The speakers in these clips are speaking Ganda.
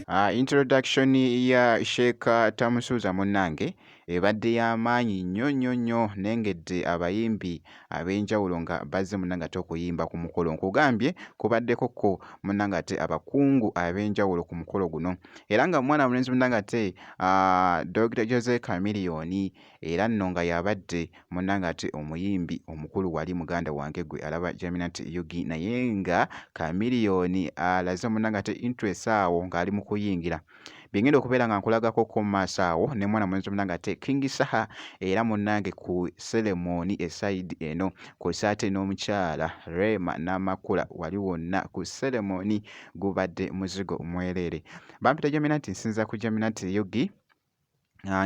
Introduction ya Sheikh Tamusuza munnange ebadde y'amaanyi nnyo nengedde abayimbi ab'enjawulo nga bazze munnange ate okuyimba ku mukolo. Nkugambye kubaddeko ko munnange ate abakungu ab'enjawulo ku mukolo guno, era nga mwana mulenzi munnange ate Dr. Jose Chameleone era nno nga yabadde munnange ate omuyimbi omukulu wali muganda wange gwe alaba Jaminat Yugi, naye nga Chameleone alaze munnange ate interest awo ng'ali mu kuyingira. Bingenda okubeera nga nkulagako ko maaso awo ne mwana mulenzi munnange ate King Saha era munnange ku ceremony eside eno kw'ossa ate n'omukyala Rema Namakula wali wonna ku ceremony gubadde muzigo mwereere. Bampita Jaminat, nsinza ku Jaminat Yugi.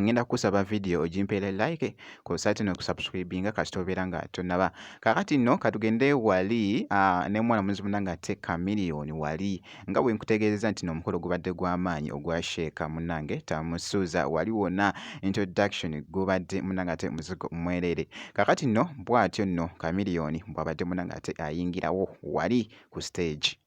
Ngenda kusaba video ogimpeere like kw'ossa ate n'okusubscribinga kasita obeera nga tonnaba. Kaakati nno katugende wali ne mwana mulenzi munnange ate Chameleone wali nga bwe nkutegeereza nti n'omukolo gubadde gw'amaanyi ogwa Sheikh munnange Tamusuza wali wonna introduction gubadde munnange ate muzigo mwereere. Kaakati nno bw'atyo nno Chameleone bw'abadde munnange ate ayingirawo wali ku stage.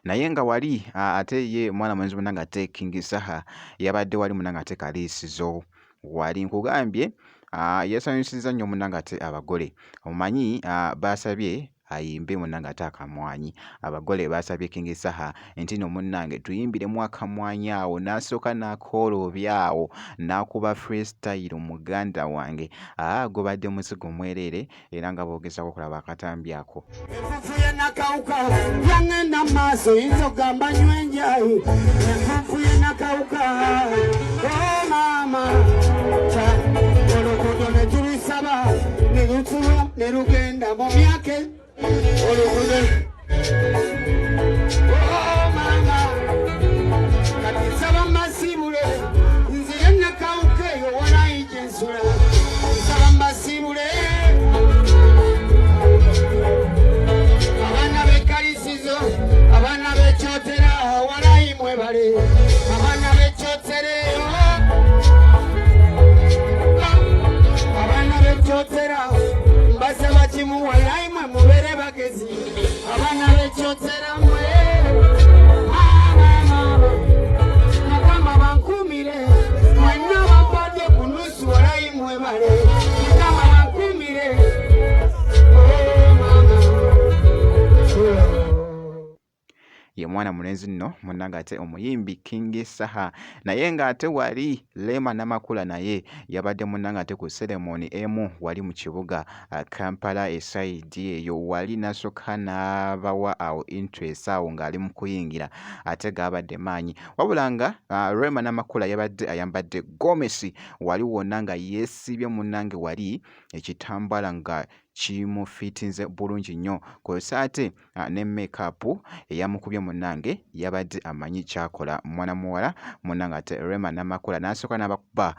Naye nga wali ate ye mwana mulenzi munnange ate King Saha yabadde wali munnange ate kaliisizo wali. Nkugambye yasanyusizza nnyo munnange ate abagole. Omanyi baasabye ayimbe munnange ate akamwanyi. Abagole baasabye King Saha nti nno munnange tuyimbiremu akamwanyi awo, n'asooka n'akoolobya awo n'akuba freestyle muganda wange. Gubadde muzigo mwereere era nga boogezako okulaba akatambi ako. Enfuufu ye nakawuka yangenda maaso yinza ogamba nywenjayi. Enfuufu ye nakawuka o maama oluguudo ne tulusaba ne lutuwa ne lugenda mu myake oluguudo o maama kati nsaba masiibule nzire nakawuka eyo walayi gye nsula nsaba masiibule abaana b'ekyotera walayi mwebale abaana b'ekyotere abaana b'ekyotera mbasaba kimu walayi mwe mubeere bagezi abaana b'ekyotera mwe mukama bankuumire mwenna bampadde ku nusu walayi mwebale mukama bankuumire. Ye mwana mulenzi nno munnange ate omuyimbi King Saha, naye ng'ate wali Rema Namakula naye yabadde munnange ate ku ceremony emu wali mu kibuga Kampala eside eyo wali nasooka n'abawa awo interest awo ng'ali mu kuyingira ate gaabadde maanyi. Wabula nga Rema Namakula yabadde ayambadde gomesi wali wonna nga yeesibye munnange wali ekitambala nga kimufiitinze bulungi nnyo kw'ossa ate ne make-up eyamukubye munnange yabadde amanyi kyakola. Mwana muwala munnange ate Rema Namakula n'asooka n'abakuba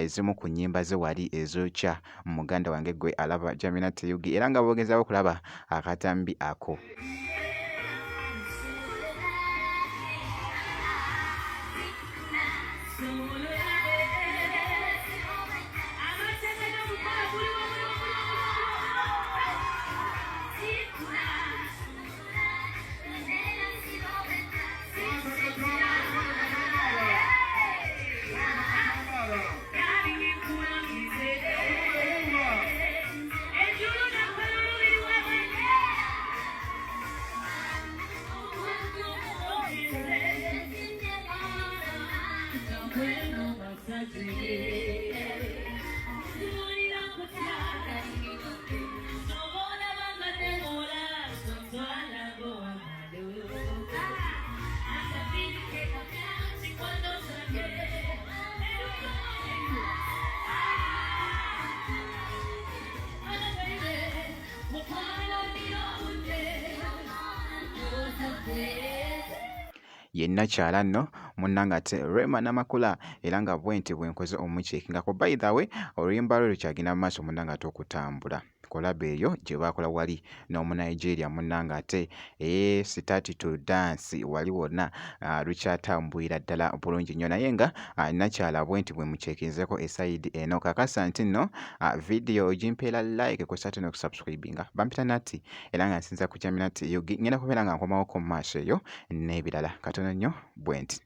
ezimu ku nnyimba ze wali ezookya muganda wange gwe alaba Jaminat Yugi era nga boogezaawo okulaba akatambi ako. ye nakyala nno munnange ate Rema Namakula era nga bwenti bwenkoze omuceekingako. By the way oluyimba lwe lukyagenda mu maaso munnange ate okutambula. Kolaba eyo gye baakola wali n'omunigeria munnange ate start to dance wali wonna lukyatambulira ddala bulungi nnyo naye nga nakyala bwenti bwe muceekinzeko esayidi eno. Kakasa nti nno vidiyo ogimpeera like kw'ossa ate n'okusubscribinga. Bampita Natti era nga nsinza ku Jaminat Yugi ngenda kubeera nga nkomawoko mu maaso eyo n'ebirala katono nnyo bwenti.